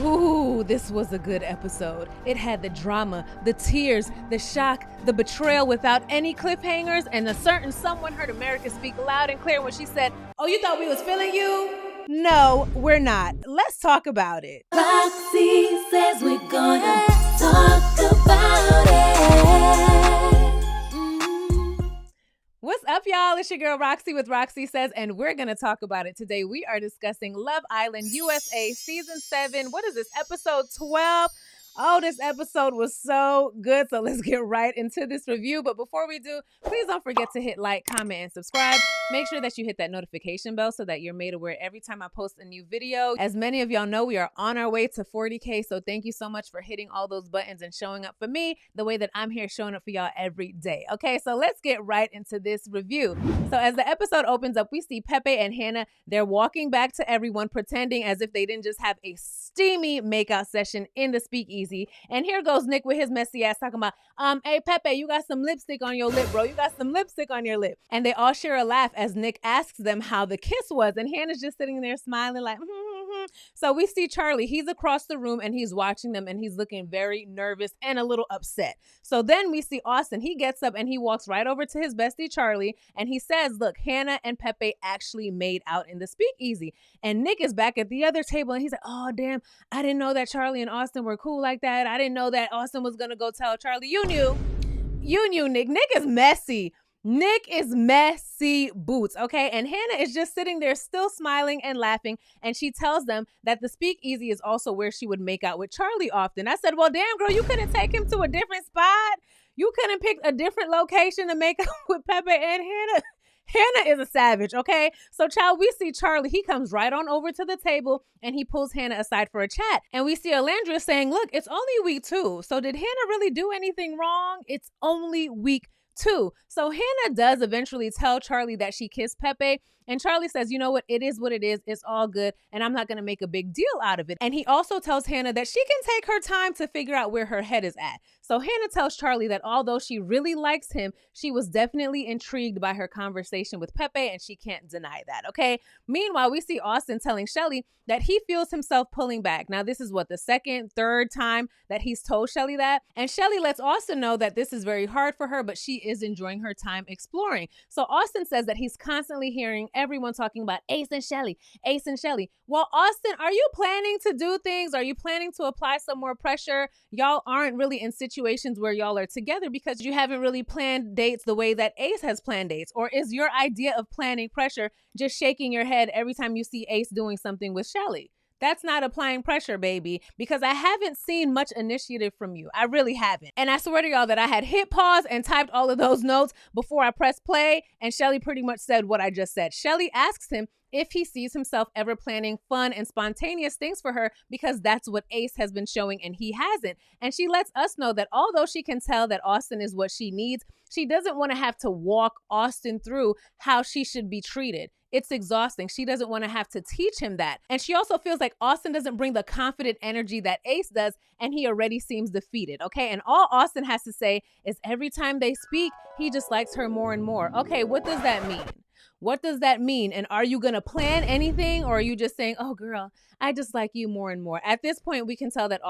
Ooh, this was a good episode. It had the drama, the tears, the shock, the betrayal without any cliffhangers, and a certain someone heard America speak loud and clear when she said, "Oh, you thought we was feeling you?" No, we're not. Let's talk about it. Roxiie says we're gonna talk about it. What's up, y'all? It's your girl Roxiie with Roxiie Says, and we're going to talk about it today. We are discussing Love Island USA Season 7. What is this, episode 12? Oh, this episode was so good, so let's get right into this review. But before we do, please don't forget to hit like, comment, and subscribe. Make sure that you hit that notification bell so that you're made aware every time I post a new video. As many of y'all know, we are on our way to 40K, so thank you so much for hitting all those buttons and showing up for me the way that I'm here showing up for y'all every day. Okay, so let's get right into this review. So as the episode opens up, we see Pepe and Hannah. They're walking back to everyone, pretending as if they didn't just have a steamy makeout session in the speakeasy. And here goes Nick with his messy ass talking about, hey Pepe, you got some lipstick on your lip, bro. You got some lipstick on your lip. And they all share a laugh as Nick asks them how the kiss was. And Hannah's just sitting there smiling like, So we see Charlie. He's across the room and he's watching them and he's looking very nervous and a little upset. So then we see Austin. He gets up and he walks right over to his bestie Charlie and he says, look, Hannah and Pepe actually made out in the speakeasy. And Nick is back at the other table and he's like, oh, damn, I didn't know that Charlie and Austin were cool like that. I didn't know that Austin was going to go tell Charlie. You knew, Nick. Nick is messy. Nick is messy boots, okay? And Hannah is just sitting there still smiling and laughing, and she tells them that the speakeasy is also where she would make out with Charlie often. I said, well, damn, girl, you couldn't take him to a different spot? You couldn't pick a different location to make out with Pepe and Hannah? Hannah is a savage, okay? So, child, we see Charlie. He comes right on over to the table, and he pulls Hannah aside for a chat. And we see Alandra saying, look, it's only week 2. So did Hannah really do anything wrong? It's only week 2. So Hannah does eventually tell Charlie that she kissed Pepe. And Charlie says, you know what? It is what it is. It's all good. And I'm not going to make a big deal out of it. And he also tells Hannah that she can take her time to figure out where her head is at. So Hannah tells Charlie that although she really likes him, she was definitely intrigued by her conversation with Pepe, and she can't deny that, okay? Meanwhile, we see Austin telling Shelly that he feels himself pulling back. Now, this is what, the second, third time that he's told Shelly that? And Shelly lets Austin know that this is very hard for her, but she is enjoying her time exploring. So Austin says that he's constantly hearing everyone talking about Ace and Shelly, Ace and Shelly. Well, Austin, are you planning to do things? Are you planning to apply some more pressure? Y'all aren't really in situations where y'all are together because you haven't really planned dates the way that Ace has planned dates. Or is your idea of planning pressure just shaking your head every time you see Ace doing something with Shelly? That's not applying pressure, baby, because I haven't seen much initiative from you. I really haven't. And I swear to y'all that I had hit pause and typed all of those notes before I pressed play, and Shelly pretty much said what I just said. Shelly asks him if he sees himself ever planning fun and spontaneous things for her, because that's what Ace has been showing and he hasn't. And she lets us know that although she can tell that Austin is what she needs, she doesn't want to have to walk Austin through how she should be treated. It's exhausting. She doesn't want to have to teach him that. And she also feels like Austin doesn't bring the confident energy that Ace does, and he already seems defeated, okay? And all Austin has to say is every time they speak, he just likes her more and more. Okay, what does that mean? What does that mean? And are you going to plan anything, or are you just saying, oh, girl, I just like you more and more? At this point, we can tell that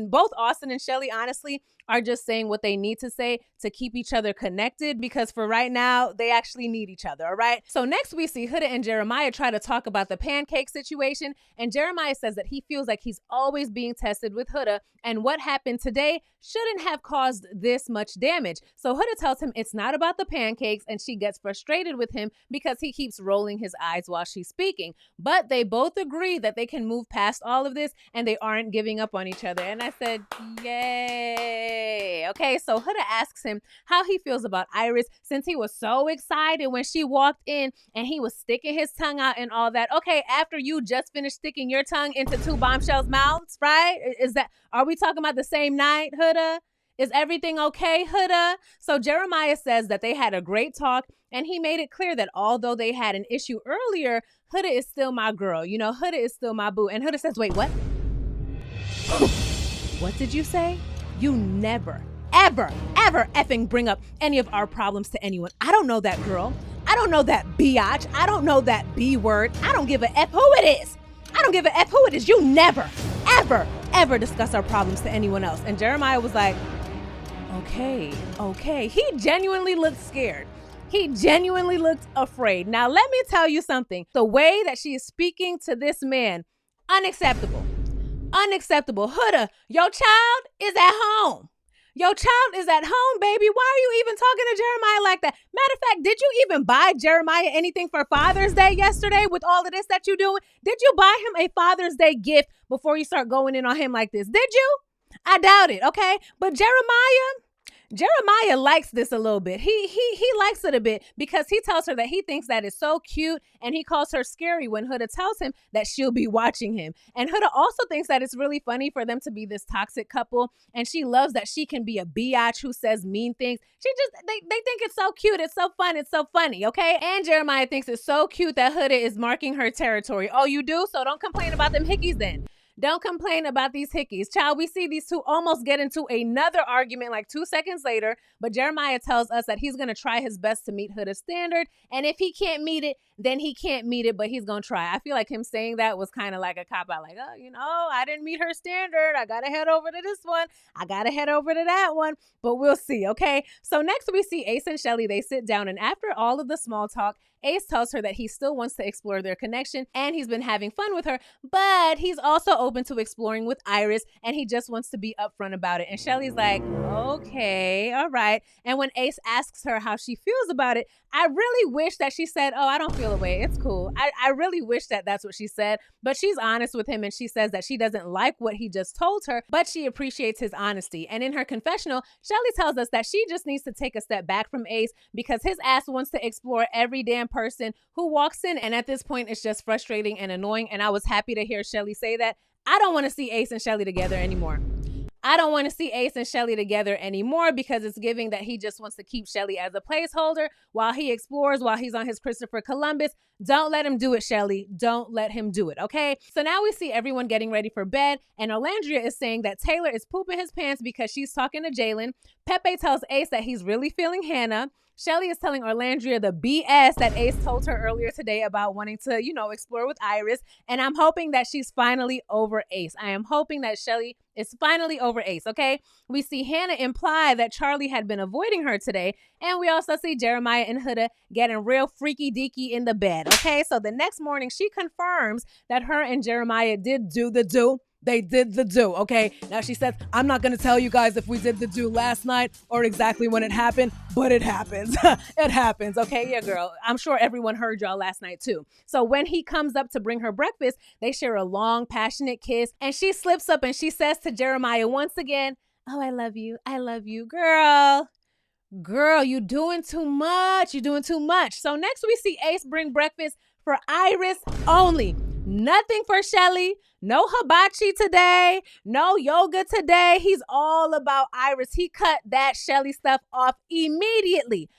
both Austin and Shelly, honestly, are just saying what they need to say to keep each other connected, because for right now, they actually need each other, all right? So next we see Huda and Jeremiah try to talk about the pancake situation, and Jeremiah says that he feels like he's always being tested with Huda, and what happened today shouldn't have caused this much damage. So Huda tells him it's not about the pancakes, and she gets frustrated with him because he keeps rolling his eyes while she's speaking. But they both agree that they can move past all of this, and they aren't giving up on each other. And I said, yay. Okay, so Huda asks him how he feels about Iris, since he was so excited when she walked in and he was sticking his tongue out and all that. Okay, after you just finished sticking your tongue into 2 bombshells' mouths, right? Are we talking about the same night, Huda? Is everything okay, Huda? So Jeremiah says that they had a great talk, and he made it clear that although they had an issue earlier, Huda is still my girl. You know, Huda is still my boo. And Huda says, wait, what? What did you say? You never, ever effing bring up any of our problems to anyone. I don't know that girl. I don't know that biatch. I don't know that B word. I don't give a F who it is. I don't give a F who it is. You never, ever ever discuss our problems to anyone else. And Jeremiah was like, okay. He genuinely looked scared. He genuinely looked afraid. Now, let me tell you something. The way that she is speaking to this man, unacceptable. Huda, your child is at home. Your child is at home, baby. Why are you even talking to Jeremiah like that? Matter of fact, did you even buy Jeremiah anything for Father's Day yesterday with all of this that you're doing? Did you buy him a Father's Day gift before you start going in on him like this? Did you? I doubt it, okay? But Jeremiah likes this a little bit. He likes it a bit because he tells her that he thinks that is so cute, and he calls her scary when Huda tells him that she'll be watching him. And Huda also thinks that it's really funny for them to be this toxic couple, and she loves that she can be a biatch who says mean things. They think it's so cute, it's so fun, it's so funny, okay? And Jeremiah thinks it's so cute that Huda is marking her territory. Oh, you do? So don't complain about them hickeys then. Don't complain about these hickeys. Child, we see these two almost get into another argument like 2 seconds later, but Jeremiah tells us that he's going to try his best to meet Huda's standard, and if he can't meet it, then he can't meet it, but he's going to try. I feel like him saying that was kind of like a cop-out, like, oh, I didn't meet her standard. I got to head over to this one. I got to head over to that one, but we'll see, okay? So next we see Ace and Shelly. They sit down, and after all of the small talk, Ace tells her that he still wants to explore their connection and he's been having fun with her, but he's also open to exploring with Iris and he just wants to be upfront about it. And Shelly's like, okay, all right. And when Ace asks her how she feels about it, I really wish that she said, oh, I don't feel a way. It's cool. I really wish that that's what she said, but she's honest with him and she says that she doesn't like what he just told her, but she appreciates his honesty. And in her confessional, Shelly tells us that she just needs to take a step back from Ace because his ass wants to explore every damn person who walks in. And at this point, it's just frustrating and annoying. And I was happy to hear Shelly say that. I don't want to see Ace and Shelly together anymore. I don't want to see Ace and Shelly together anymore because it's giving that he just wants to keep Shelly as a placeholder while he explores, while he's on his Christopher Columbus. Don't let him do it, Shelly. Don't let him do it, okay? So now we see everyone getting ready for bed, and Olandria is saying that Taylor is pooping his pants because she's talking to Jalen. Pepe tells Ace that he's really feeling Hannah. Shelly is telling Olandria the BS that Ace told her earlier today about wanting to, explore with Iris. And I'm hoping that she's finally over Ace. I am hoping that Shelly is finally over Ace, okay? We see Hannah imply that Charlie had been avoiding her today. And we also see Jeremiah and Huda getting real freaky deaky in the bed, okay? So the next morning, she confirms that her and Jeremiah did do the do. They did the do, okay? Now she says, I'm not going to tell you guys if we did the do last night or exactly when it happened, but it happens. It happens, okay? Yeah, girl. I'm sure everyone heard y'all last night too. So when he comes up to bring her breakfast, they share a long, passionate kiss, and she slips up and she says to Jeremiah once again, oh, I love you. I love you, girl. Girl, you doing too much. You're doing too much. So next we see Ace bring breakfast for Iris only. Nothing for Shelly. No hibachi today. No yoga today. He's all about Iris. He cut that Shelly stuff off immediately.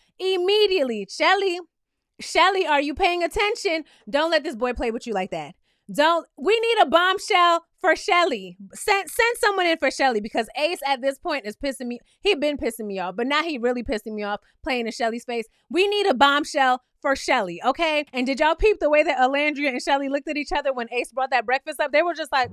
Shelly, are you paying attention? Don't let this boy play with you like that. We need a bombshell for Shelly. Send someone in for Shelly because Ace at this point is pissing me. He been pissing me off, but now he really pissing me off playing in Shelly's face. We need a bombshell for Shelly, okay? And did y'all peep the way that Olandria and Shelly looked at each other when Ace brought that breakfast up? They were just like,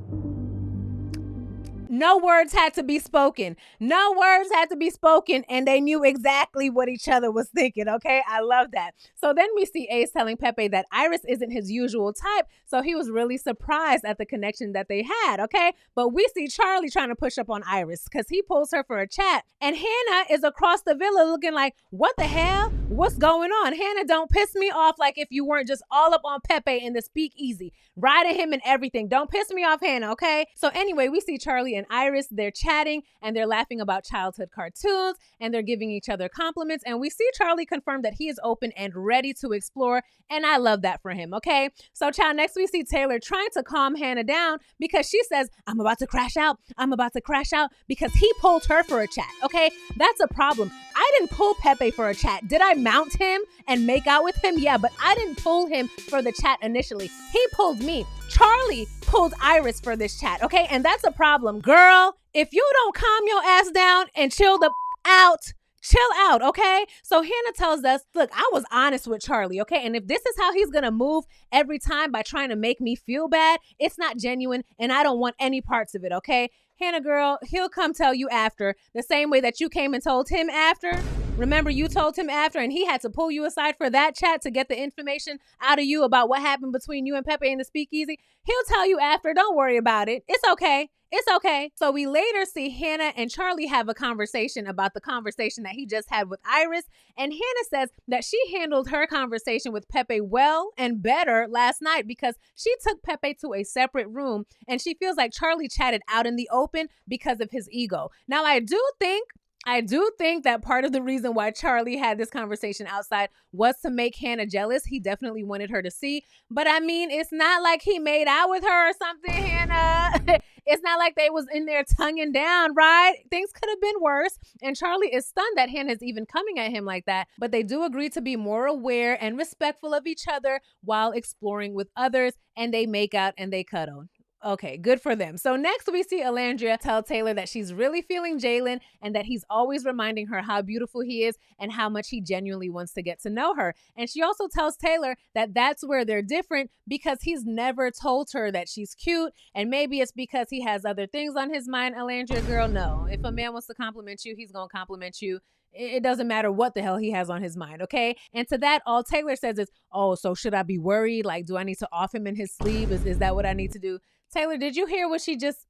no words had to be spoken. No words had to be spoken, and they knew exactly what each other was thinking, okay? I love that. So then we see Ace telling Pepe that Iris isn't his usual type, so he was really surprised at the connection that they had, okay? But we see Charlie trying to push up on Iris because he pulls her for a chat, and Hannah is across the villa looking like, what the hell? What's going on? Hannah, don't piss me off like if you weren't just all up on Pepe in the speakeasy, riding him and everything. Don't piss me off, Hannah, okay? So anyway, we see Charlie and Iris, they're chatting and they're laughing about childhood cartoons and they're giving each other compliments. And we see Charlie confirm that he is open and ready to explore. And I love that for him, okay? So child, next we see Taylor trying to calm Hannah down because she says, I'm about to crash out. I'm about to crash out because he pulled her for a chat, okay? That's a problem. I didn't pull Pepe for a chat. Did I mount him and make out with him? Yeah, but I didn't pull him for the chat initially. He pulled me. Charlie pulled Iris for this chat, okay? And that's a problem. Girl, if you don't calm your ass down and chill the out, chill out, okay? So Hannah tells us, look, I was honest with Charlie, okay? And if this is how he's gonna move every time by trying to make me feel bad, it's not genuine and I don't want any parts of it, okay? Hannah girl, he'll come tell you after, the same way that you came and told him after. Remember, you told him after and he had to pull you aside for that chat to get the information out of you about what happened between you and Pepe in the speakeasy. He'll tell you after. Don't worry about it. It's okay. It's okay. So we later see Hannah and Charlie have a conversation about the conversation that he just had with Iris. And Hannah says that she handled her conversation with Pepe well and better last night because she took Pepe to a separate room and she feels like Charlie chatted out in the open because of his ego. Now, I do think that part of the reason why Charlie had this conversation outside was to make Hannah jealous. He definitely wanted her to see. But I mean, it's not like he made out with her or something, Hannah. It's not like they was in there tonguing down, right? Things could have been worse. And Charlie is stunned that Hannah's even coming at him like that. But they do agree to be more aware and respectful of each other while exploring with others. And they make out and they cuddle. Okay, good for them. So next we see Alandria tell Taylor that she's really feeling Jalen and that he's always reminding her how beautiful he is and how much he genuinely wants to get to know her. And she also tells Taylor that that's where they're different because he's never told her that she's cute. And maybe it's because he has other things on his mind. Alandria, girl, no. If a man wants to compliment you, he's going to compliment you. It doesn't matter what the hell he has on his mind, okay? And to that, all Taylor says is, oh, so should I be worried? Like, do I need to off him in his sleeve? Is that what I need to do? Taylor, did you hear what she just...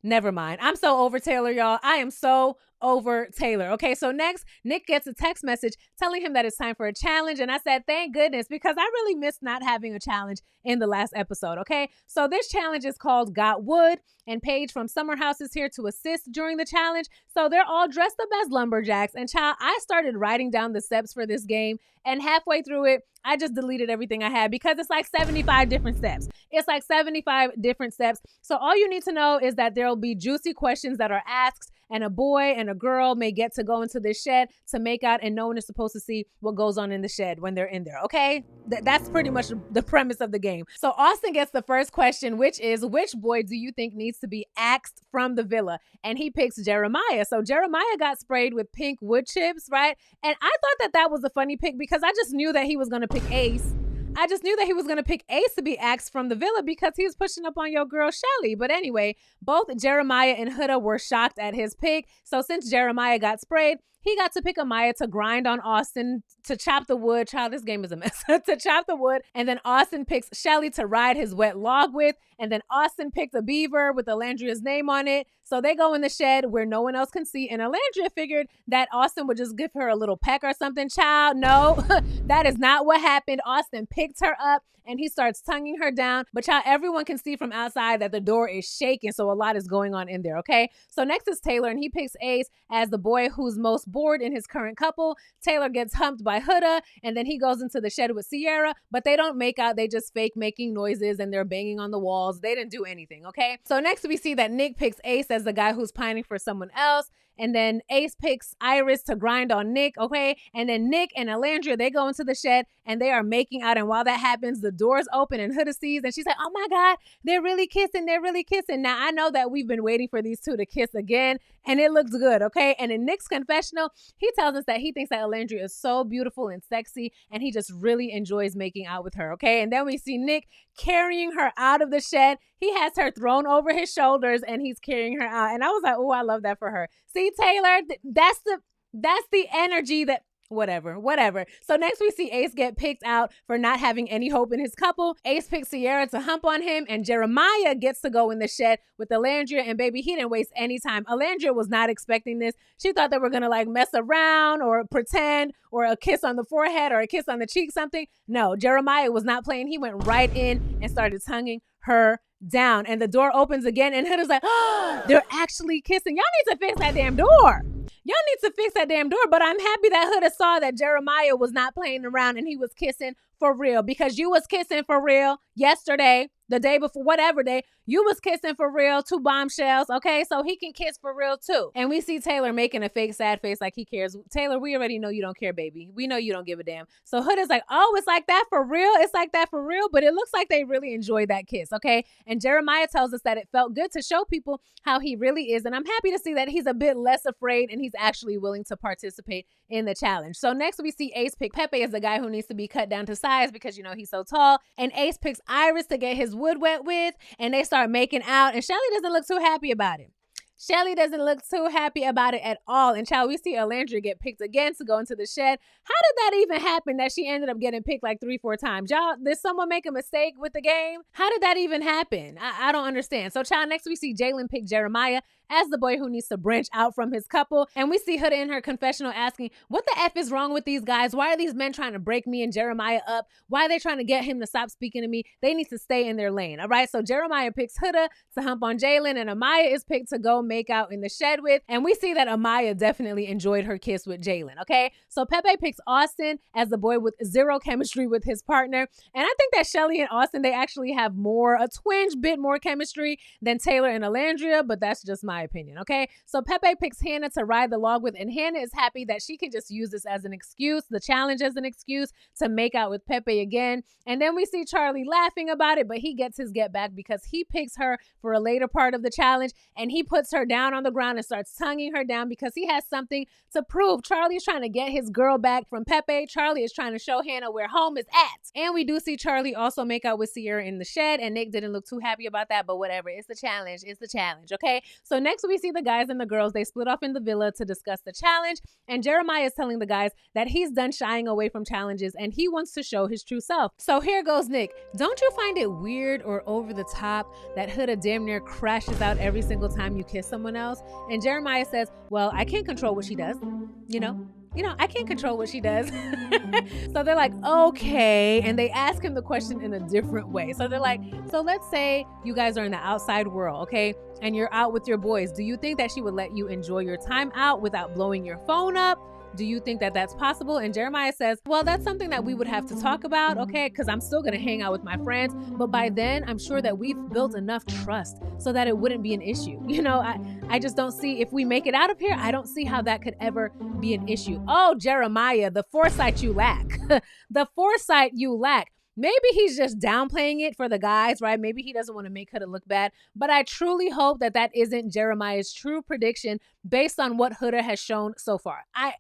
Never mind. I'm so over Taylor, y'all. I am so over Taylor. Okay, so next, Nick gets a text message telling him that it's time for a challenge. And I said, thank goodness, because I really missed not having a challenge in the last episode. Okay, so this challenge is called Got Wood. And Paige from Summer House is here to assist during the challenge. So they're all dressed up as lumberjacks. And child, I started writing down the steps for this game. And halfway through it, I just deleted everything I had because it's like 75 different steps. It's like 75 different steps. So all you need to know is that there will be juicy questions that are asked and a boy and a girl may get to go into this shed to make out and no one is supposed to see what goes on in the shed when they're in there, okay? That's pretty much the premise of the game. So Austin gets the first question, which is, which boy do you think needs to be axed from the villa? And he picks Jeremiah. So Jeremiah got sprayed with pink wood chips, right? And I thought that was a funny pick because I just knew that he was going to pick Ace. I just knew that he was going to pick Ace to be axed from the villa because he was pushing up on your girl Shelly. But anyway, both Jeremiah and Huda were shocked at his pick. So since Jeremiah got sprayed, he got to pick Amaya to grind on Austin to chop the wood. Child, this game is a mess. To chop the wood. And then Austin picks Shelly to ride his wet log with. And then Austin picked a beaver with Alandria's name on it. So they go in the shed where no one else can see. And Alandria figured that Austin would just give her a little peck or something. Child, no, that is not what happened. Austin picked her up and he starts tonguing her down. But child, everyone can see from outside that the door is shaking. So a lot is going on in there, okay? So next is Taylor and he picks Ace as the boy who's most bored in his current couple. Taylor gets humped by Huda and then he goes into the shed with Sierra, but they don't make out. They just fake making noises and they're banging on the walls. They didn't do anything, okay? So next we see that Nick picks Ace as the guy who's pining for someone else. And then Ace picks Iris to grind on Nick, okay? And then Nick and Alandria, they go into the shed and they are making out. And while that happens, the doors open and Huda sees and she's like, oh my God, they're really kissing. They're really kissing. Now, I know that we've been waiting for these two to kiss again and it looks good, okay? And in Nick's confessional, he tells us that he thinks that Alandria is so beautiful and sexy and he just really enjoys making out with her, okay? And then we see Nick carrying her out of the shed. He has her thrown over his shoulders and he's carrying her out. And I was like, oh, I love that for her. See, Taylor, that's the energy that... Whatever. So next we see Ace get picked out for not having any hope in his couple. Ace picks Sierra to hump on him and Jeremiah gets to go in the shed with Alandria and baby, he didn't waste any time. Alandria was not expecting this. She thought they were going to like mess around or pretend or a kiss on the forehead or a kiss on the cheek, something. No, Jeremiah was not playing. He went right in and started tonguing her down and the door opens again and Huda's like, oh, they're actually kissing. Y'all need to fix that damn door. Y'all need to fix that damn door. But I'm happy that Huda saw that Jeremiah was not playing around and he was kissing for real, because you was kissing for real yesterday, the day before, whatever day, you was kissing for real, 2 bombshells, okay? So he can kiss for real too. And we see Taylor making a fake sad face like he cares. Taylor, we already know you don't care, baby. We know you don't give a damn. So Hood is like, oh, it's like that for real? It's like that for real? But it looks like they really enjoyed that kiss, okay? And Jeremiah tells us that it felt good to show people how he really is. And I'm happy to see that he's a bit less afraid and he's actually willing to participate in the challenge. So next we see Ace pick Pepe as the guy who needs to be cut down to size because, you know, he's so tall. And Ace picks Iris to get his wood wet with, and they start making out, and Shelly doesn't look too happy about it. Shelly doesn't look too happy about it at all. And child, we see Alandria get picked again to go into the shed. How did that even happen that she ended up getting picked like 3-4 times? Y'all, did someone make a mistake with the game? How did that even happen? I don't understand. So child, next we see Jalen pick Jeremiah as the boy who needs to branch out from his couple. And we see Huda in her confessional asking, what the F is wrong with these guys? Why are these men trying to break me and Jeremiah up? Why are they trying to get him to stop speaking to me? They need to stay in their lane, all right? So Jeremiah picks Huda to hump on Jalen, and Amaya is picked to go make out in the shed with. And we see that Amaya definitely enjoyed her kiss with Jalen, okay? So Pepe picks Austin as the boy with zero chemistry with his partner. And I think that Shelly and Austin, they actually have a twinge bit more chemistry than Taylor and Alandria, but that's just my opinion, okay? So Pepe picks Hannah to ride the log with, and Hannah is happy that she can just use this as an excuse, the challenge as an excuse to make out with Pepe again. And then we see Charlie laughing about it, but he gets his get back because he picks her for a later part of the challenge, and he puts her down on the ground and starts tonguing her down because he has something to prove. Charlie is trying to get his girl back from Pepe. Charlie is trying to show Hannah where home is at. And we do see Charlie also make out with Sierra in the shed, and Nick didn't look too happy about that, but whatever. It's the challenge. It's the challenge, okay? So next we see the guys and the girls. They split off in the villa to discuss the challenge, and Jeremiah is telling the guys that he's done shying away from challenges and he wants to show his true self. So here goes Nick. Don't you find it weird or over the top that Huda damn near crashes out every single time you kiss someone else? And Jeremiah says, well, I can't control what she does, you know, I can't control what she does. So they're like, okay. And they ask him the question in a different way. So they're like, so let's say you guys are in the outside world, okay? And you're out with your boys. Do you think that she would let you enjoy your time out without blowing your phone up? Do you think that that's possible? And Jeremiah says, well, that's something that we would have to talk about, okay? Because I'm still going to hang out with my friends. But by then, I'm sure that we've built enough trust so that it wouldn't be an issue. You know, I just don't see, if we make it out of here, I don't see how that could ever be an issue. Oh, Jeremiah, the foresight you lack. The foresight you lack. Maybe he's just downplaying it for the guys, right? Maybe he doesn't want to make Huda look bad. But I truly hope that that isn't Jeremiah's true prediction based on what Huda has shown so far. I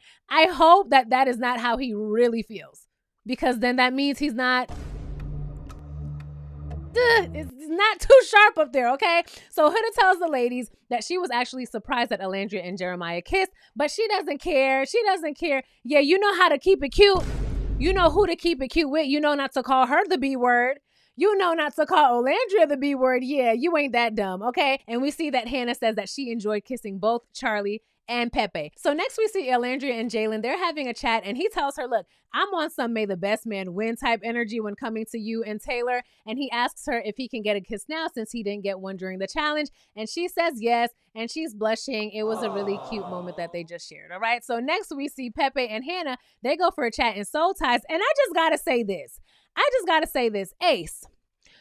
hope that that is not how he really feels, because then that means he's not... It's not too sharp up there, okay? So Huda tells the ladies that she was actually surprised that Alandria and Jeremiah kissed, but she doesn't care. She doesn't care. Yeah, you know how to keep it cute. You know who to keep it cute with. You know not to call her the B word. You know not to call Alandria the B word. Yeah, you ain't that dumb, okay? And we see that Hannah says that she enjoyed kissing both Charlie and Pepe. So next we see Alandria and Jalen. They're having a chat, and he tells her, look, I'm on some may the best man win type energy when coming to you and Taylor. And he asks her if he can get a kiss now since he didn't get one during the challenge. And she says yes, and she's blushing. It was a really cute moment that they just shared, all right? So next we see Pepe and Hannah. They go for a chat in Soul Ties. And I just gotta say this. Ace,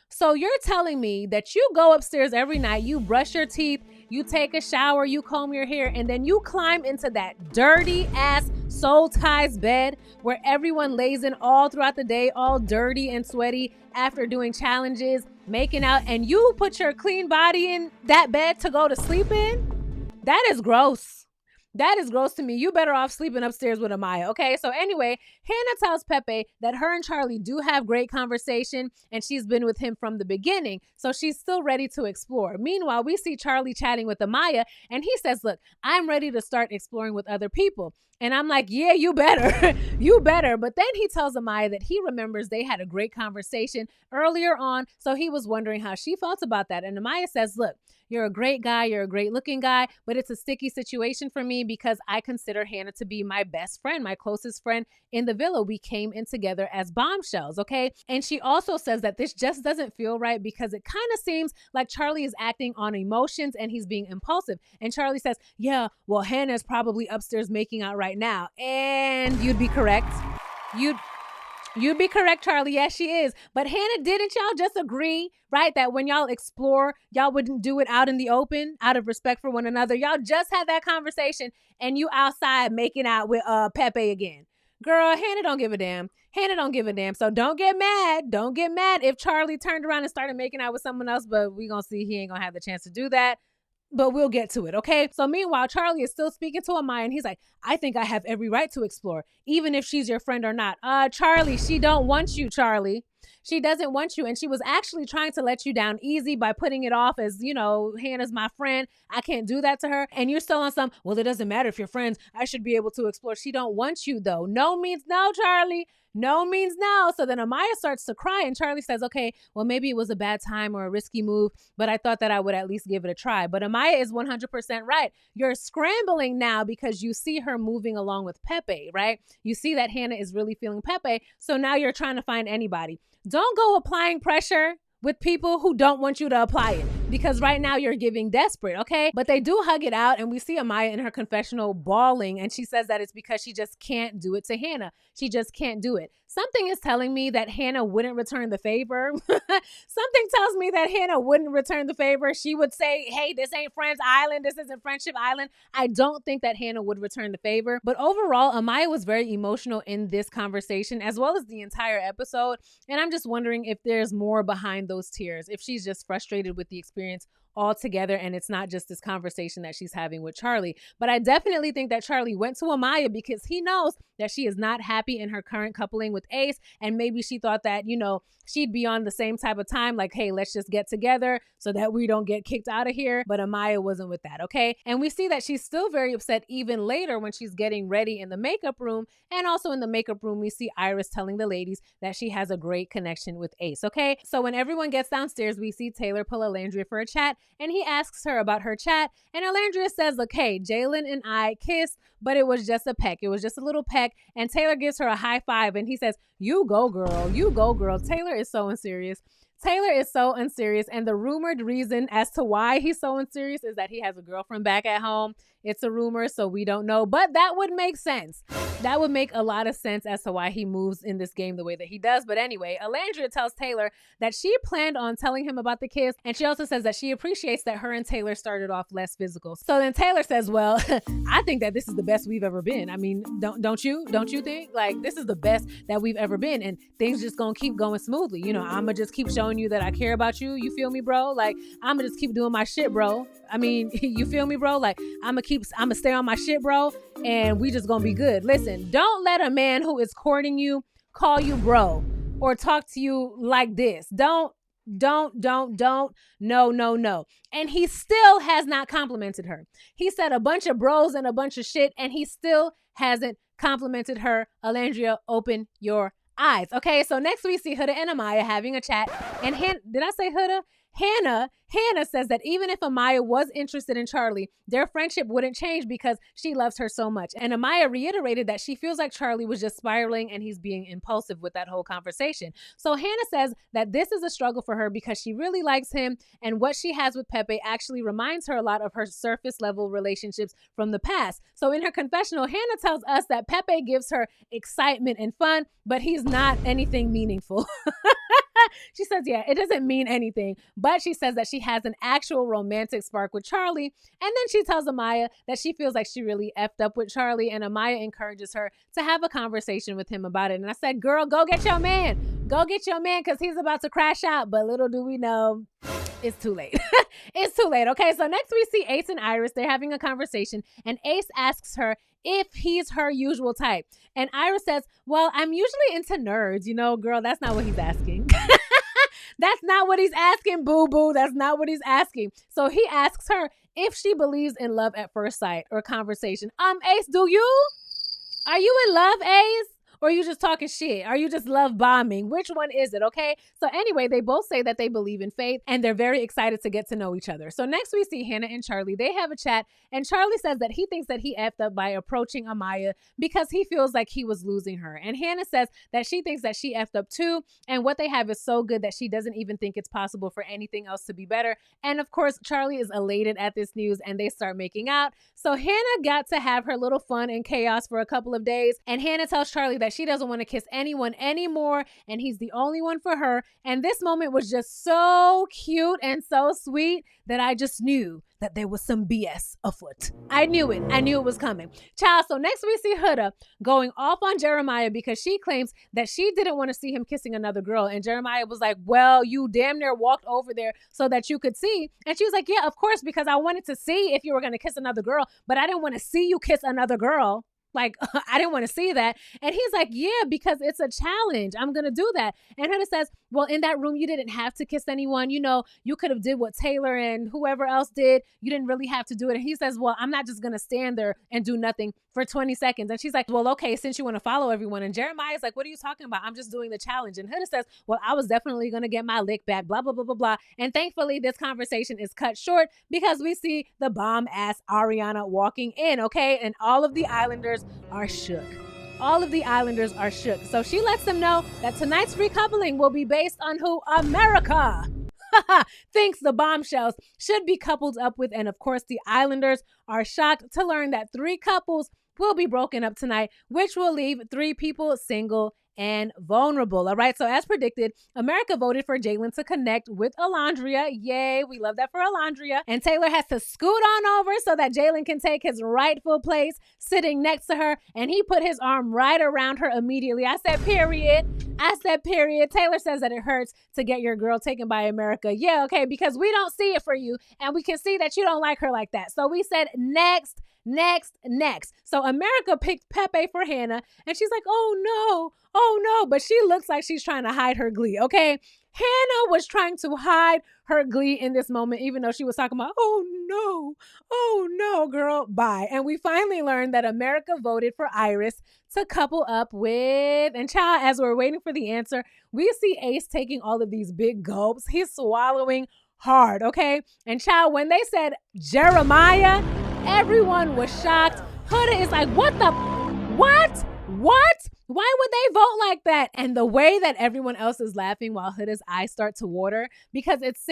so you're telling me that you go upstairs every night, you brush your teeth, you take a shower, you comb your hair, and then you climb into that dirty ass Soul Ties bed where everyone lays in all throughout the day, all dirty and sweaty after doing challenges, making out, and you put your clean body in that bed to go to sleep in? That is gross. That is gross to me. You better off sleeping upstairs with Amaya, okay? So anyway, Hannah tells Pepe that her and Charlie do have great conversation, and she's been with him from the beginning, so she's still ready to explore. Meanwhile, we see Charlie chatting with Amaya, and he says, look, I'm ready to start exploring with other people. And I'm like, yeah, you better. You better. But then he tells Amaya that he remembers they had a great conversation earlier on, so he was wondering how she felt about that. And Amaya says, look, you're a great guy, you're a great looking guy, but it's a sticky situation for me because I consider Hannah to be my best friend, my closest friend in the villa. We came in together as bombshells, okay? And she also says that this just doesn't feel right because it kind of seems like Charlie is acting on emotions and he's being impulsive. And Charlie says, yeah, well, Hannah's probably upstairs making out right now. And you'd be correct. You'd be correct, Charlie. Yes, she is. But Hannah, didn't y'all just agree, right, that when y'all explore, y'all wouldn't do it out in the open out of respect for one another? Y'all just had that conversation and you outside making out with Pepe again. Girl, Hannah don't give a damn. Hannah don't give a damn. So don't get mad. Don't get mad if Charlie turned around and started making out with someone else, but we gonna see he ain't gonna have the chance to do that. But we'll get to it, okay? So meanwhile, Charlie is still speaking to Amaya and he's like, I think I have every right to explore, even if she's your friend or not. Charlie, she don't want you, Charlie. She doesn't want you. And she was actually trying to let you down easy by putting it off as, you know, Hannah's my friend. I can't do that to her. And you're still on some, well, it doesn't matter if you're friends. I should be able to explore. She don't want you though. No means no, Charlie. No means no. So then Amaya starts to cry and Charlie says, okay, well, maybe it was a bad time or a risky move, but I thought that I would at least give it a try. But Amaya is 100% right. You're scrambling now because you see her moving along with Pepe, right? You see that Hannah is really feeling Pepe. So now you're trying to find anybody. Don't go applying pressure with people who don't want you to apply it because right now you're giving desperate, okay? But they do hug it out and we see Amaya in her confessional bawling and she says that it's because she just can't do it to Hannah. She just can't do it. Something is telling me that Hannah wouldn't return the favor. Something tells me that Hannah wouldn't return the favor. She would say, hey, this ain't Friends Island. This isn't Friendship Island. I don't think that Hannah would return the favor. But overall, Amaya was very emotional in this conversation as well as the entire episode. And I'm just wondering if there's more behind those tears, if she's just frustrated with the experience altogether and it's not just this conversation that she's having with Charlie. But I definitely think that Charlie went to Amaya because he knows that she is not happy in her current coupling with Ace, and maybe she thought that, you know, she'd be on the same type of time, like, hey, let's just get together so that we don't get kicked out of here. But Amaya wasn't with that, okay? And we see that she's still very upset even later when she's getting ready in the makeup room. And also in the makeup room, we see Iris telling the ladies that she has a great connection with Ace, okay? So when everyone gets downstairs, we see Taylor pull Alandria for a chat, and he asks her about her chat. And Alandria says, look, hey, Jalen and I kissed, but it was just a peck. It was just a little peck. And Taylor gives her a high five, and he says, you go, girl. You go, girl. Taylor is so unserious. Taylor is so unserious. And the rumored reason as to why he's so unserious is that he has a girlfriend back at home. It's a rumor, so we don't know. But that would make sense. That would make a lot of sense as to why he moves in this game the way that he does. But anyway, Alandria tells Taylor that she planned on telling him about the kiss. And she also says that she appreciates that her and Taylor started off less physical. So then Taylor says, well, I think that this is the best we've ever been. I mean, don't you? Don't you think? Like, this is the best that we've ever been. And things just gonna keep going smoothly. You know, I'ma just keep showing you that I care about you. You feel me, bro? Like, I'ma just keep doing my shit, bro. I mean, you feel me, bro? Like, I'ma stay on my shit, bro, and we just gonna be good. Listen, don't let a man who is courting you call you bro or talk to you like this. Don't, no. And he still has not complimented her. He said a bunch of bros and a bunch of shit, and he still hasn't complimented her. Alandria, open your eyes. Okay, so next we see Huda and Amaya having a chat, and did I say Huda? Hannah says that even if Amaya was interested in Charlie, their friendship wouldn't change because she loves her so much. And Amaya reiterated that she feels like Charlie was just spiraling and he's being impulsive with that whole conversation. So Hannah says that this is a struggle for her because she really likes him, and what she has with Pepe actually reminds her a lot of her surface level relationships from the past. So in her confessional, Hannah tells us that Pepe gives her excitement and fun, but he's not anything meaningful. She says, yeah, it doesn't mean anything, but she says that she has an actual romantic spark with Charlie. And then she tells Amaya that she feels like she really effed up with Charlie, and Amaya encourages her to have a conversation with him about it. And I said, girl, go get your man. Go get your man because he's about to crash out. But little do we know, it's too late. It's too late. Okay, so next we see Ace and Iris. They're having a conversation, and Ace asks her if he's her usual type. And Iris says, well, I'm usually into nerds. You know, girl, that's not what he's asking. That's not what he's asking, boo-boo. That's not what he's asking. So he asks her if she believes in love at first sight or conversation. Ace, do you? Are you in love, Ace? Or are you just talking shit? Are you just love bombing? Which one is it, okay? So anyway, they both say that they believe in fate, and they're very excited to get to know each other. So next we see Hannah and Charlie. They have a chat, and Charlie says that he thinks that he effed up by approaching Amaya because he feels like he was losing her. And Hannah says that she thinks that she effed up too, and what they have is so good that she doesn't even think it's possible for anything else to be better. And of course, Charlie is elated at this news, and they start making out. So Hannah got to have her little fun and chaos for a couple of days, and Hannah tells Charlie that she doesn't want to kiss anyone anymore, and he's the only one for her. And this moment was just so cute and so sweet that I just knew that there was some BS afoot. I knew it. I knew it was coming. Child, so next we see Huda going off on Jeremiah because she claims that she didn't want to see him kissing another girl. And Jeremiah was like, well, you damn near walked over there so that you could see. And she was like, yeah, of course, because I wanted to see if you were going to kiss another girl, but I didn't want to see you kiss another girl. Like, I didn't want to see that. And he's like, yeah, because it's a challenge. I'm going to do that. And Huda says, well, in that room, you didn't have to kiss anyone. You know, you could have did what Taylor and whoever else did. You didn't really have to do it. And he says, well, I'm not just going to stand there and do nothing for 20 seconds. And she's like, well, okay, since you want to follow everyone. And Jeremiah's like, what are you talking about? I'm just doing the challenge. And Huda says, well, I was definitely going to get my lick back, blah, blah, blah, blah, blah. And thankfully, this conversation is cut short because we see the bomb-ass Ariana walking in, okay? And all of the Islanders are shook. All of the Islanders are shook. So she lets them know that tonight's recoupling will be based on who America thinks the bombshells should be coupled up with. And of course, the Islanders are shocked to learn that 3 couples will be broken up tonight, which will leave 3 people single and vulnerable. All right. So as predicted, America voted for Jalen to connect with Alondria. Yay. We love that for Alondria. And Taylor has to scoot on over so that Jalen can take his rightful place sitting next to her. And he put his arm right around her immediately. I said, period. Taylor says that it hurts to get your girl taken by America. Yeah. Okay. Because we don't see it for you. And we can see that you don't like her like that. So we said next. So America picked Pepe for Hannah. And she's like, oh no. But she looks like she's trying to hide her glee, okay? Hannah was trying to hide her glee in this moment, even though she was talking about, oh no, girl, bye. And we finally learned that America voted for Iris to couple up with, and child, as we're waiting for the answer, we see Ace taking all of these big gulps. He's swallowing hard, okay? And child, when they said Jeremiah, everyone was shocked. Huda is like, what? Why would they vote like that? And the way that everyone else is laughing while Huda's eyes start to water, because it's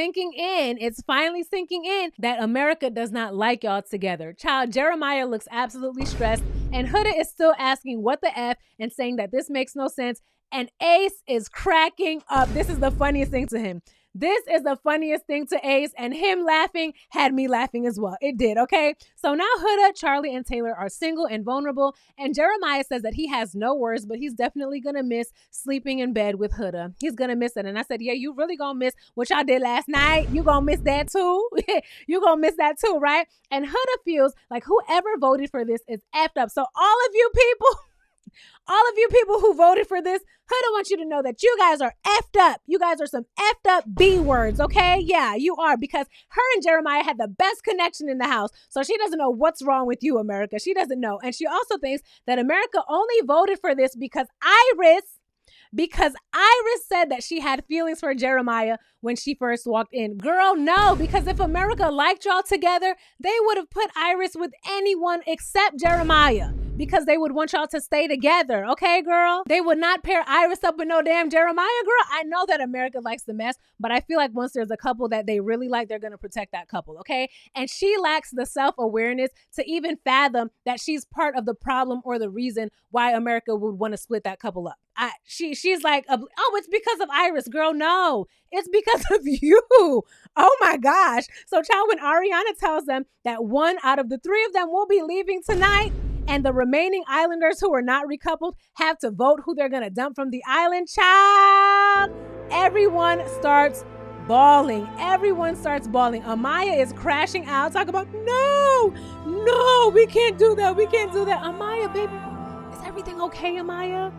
finally sinking in that America does not like y'all together. Child, Jeremiah looks absolutely stressed, and Huda is still asking what the F and saying that this makes no sense. And Ace is cracking up. This is the funniest thing to him. This is the funniest thing to Ace, and him laughing had me laughing as well. It did, okay? So now Huda, Charlie, and Taylor are single and vulnerable, and Jeremiah says that he has no words, but he's definitely going to miss sleeping in bed with Huda. He's going to miss it. And I said, yeah, you really going to miss what y'all did last night? You going to miss that too? You going to miss that too, right? And Huda feels like whoever voted for this is effed up. So all of you people who voted for this, Huda wants you to know that you guys are effed up. You guys are some effed up B words, okay? Yeah, you are, because her and Jeremiah had the best connection in the house. So she doesn't know what's wrong with you, America. She doesn't know. And she also thinks that America only voted for this because Iris said that she had feelings for Jeremiah when she first walked in. Girl, no, because if America liked y'all together, they would have put Iris with anyone except Jeremiah, because they would want y'all to stay together. Okay, girl? They would not pair Iris up with no damn Jeremiah, girl. I know that America likes the mess, but I feel like once there's a couple that they really like, they're going to protect that couple, okay? And she lacks the self-awareness to even fathom that she's part of the problem or the reason why America would want to split that couple up. She's like, oh, it's because of Iris. Girl, no, it's because of you. Oh my gosh. So child, when Ariana tells them that 1 out of the 3 of them will be leaving tonight, and the remaining Islanders who are not recoupled have to vote who they're going to dump from the island, child, everyone starts bawling. Amaya is crashing out. Talk about, no, we can't do that. Amaya, baby, is everything okay, Amaya?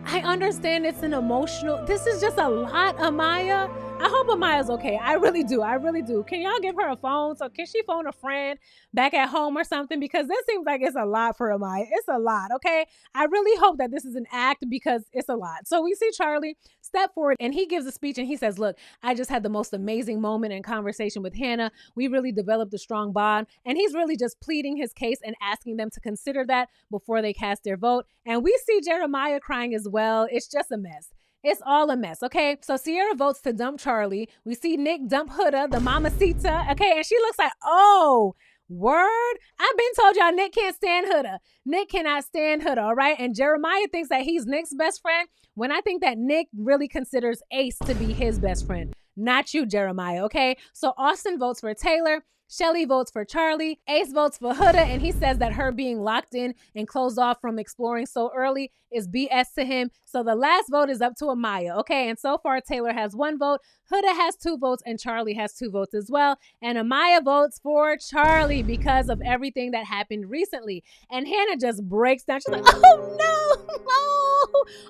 I understand it's an emotional, this is just a lot, Amaya. I hope Amaya's okay. I really do. Can y'all give her a phone? So can she phone a friend back at home or something? Because this seems like it's a lot for Amaya. It's a lot, okay? I really hope that this is an act, because it's a lot. So we see Charlie step forward and he gives a speech and he says, look, I just had the most amazing moment and conversation with Hannah. We really developed a strong bond. And he's really just pleading his case and asking them to consider that before they cast their vote. And we see Jeremiah crying as well. It's just a mess. It's all a mess, okay? So Sierra votes to dump Charlie. We see Nick dump Huda, the mamacita, okay? And she looks like, oh, Word? I've been told y'all Nick can't stand Huda. Nick cannot stand Huda, all right? And Jeremiah thinks that he's Nick's best friend when I think that Nick really considers Ace to be his best friend. Not you, Jeremiah, okay? So Austin votes for Taylor. Shelly votes for Charlie. Ace votes for Huda, and he says that her being locked in and closed off from exploring so early is BS to him. So the last vote is up to Amaya, okay? And so far, Taylor has 1 vote, Huda has 2 votes, and Charlie has 2 votes as well. And Amaya votes for Charlie because of everything that happened recently. And Hannah just breaks down. She's like, oh no,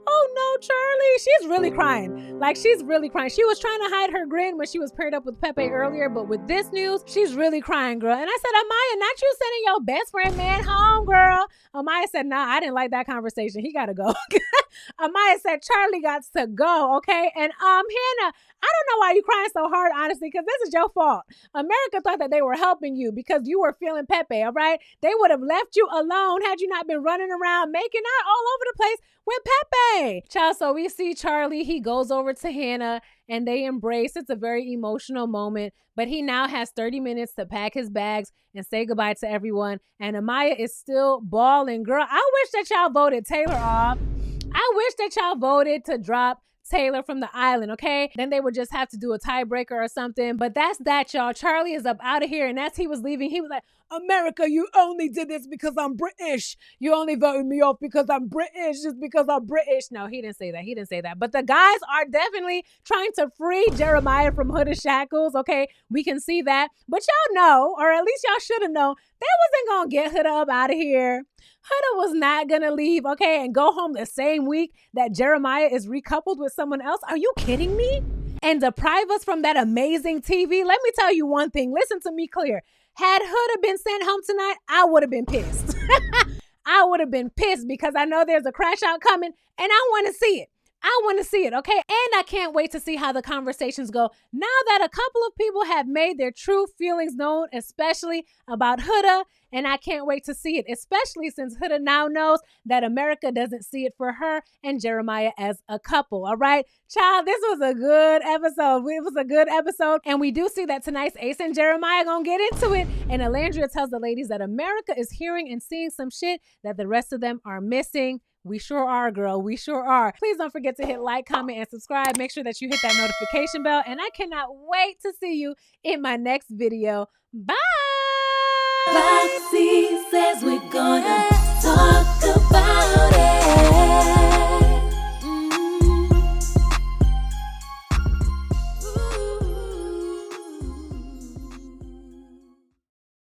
oh no, Charlie. She's really crying. Like, she's really crying. She was trying to hide her grin when she was paired up with Pepe earlier, but with this news, she's really crying, girl. And I said, Amaya, not you sending your best friend man home, girl. Amaya said, nah, I didn't like that conversation. He gotta go. Amaya said Charlie got to go, okay? And Hannah, I don't know why you crying so hard, honestly, because this is your fault. America thought that they were helping you because you were feeling Pepe, all right? They would have left you alone had you not been running around making out all over the place with Pepe. Child, so we see Charlie. He goes over to Hannah and they embrace. It's a very emotional moment, but he now has 30 minutes to pack his bags and say goodbye to everyone. And Amaya is still bawling. Girl, I wish that y'all voted Taylor off. I wish that y'all voted to drop Taylor from the island, okay? Then they would just have to do a tiebreaker or something. But that's that, y'all. Charlie is up out of here. And as he was leaving, he was like, America, you only did this because I'm British. You only voted me off because I'm British, just because I'm British. No, he didn't say that. He didn't say that. But the guys are definitely trying to free Jeremiah from Huda's shackles, okay? We can see that. But y'all know, or at least y'all should have known, they wasn't going to get Huda up out of here. Huda was not going to leave, okay, and go home the same week that Jeremiah is recoupled with someone else. Are you kidding me? And deprive us from that amazing TV? Let me tell you one thing. Listen to me clear. Had Huda been sent home tonight, I would have been pissed. I would have been pissed because I know there's a crash out coming and I want to see it. I want to see it, okay? And I can't wait to see how the conversations go now that a couple of people have made their true feelings known, especially about Huda. And I can't wait to see it, especially since Huda now knows that America doesn't see it for her and Jeremiah as a couple, all right? Child, this was a good episode. It was a good episode. And we do see that tonight's Ace and Jeremiah gonna get into it. And Alandria tells the ladies that America is hearing and seeing some shit that the rest of them are missing. We sure are, girl. We sure are. Please don't forget to hit like, comment, and subscribe. Make sure that you hit that notification bell. And I cannot wait to see you in my next video. Bye! Roxiie says we're gonna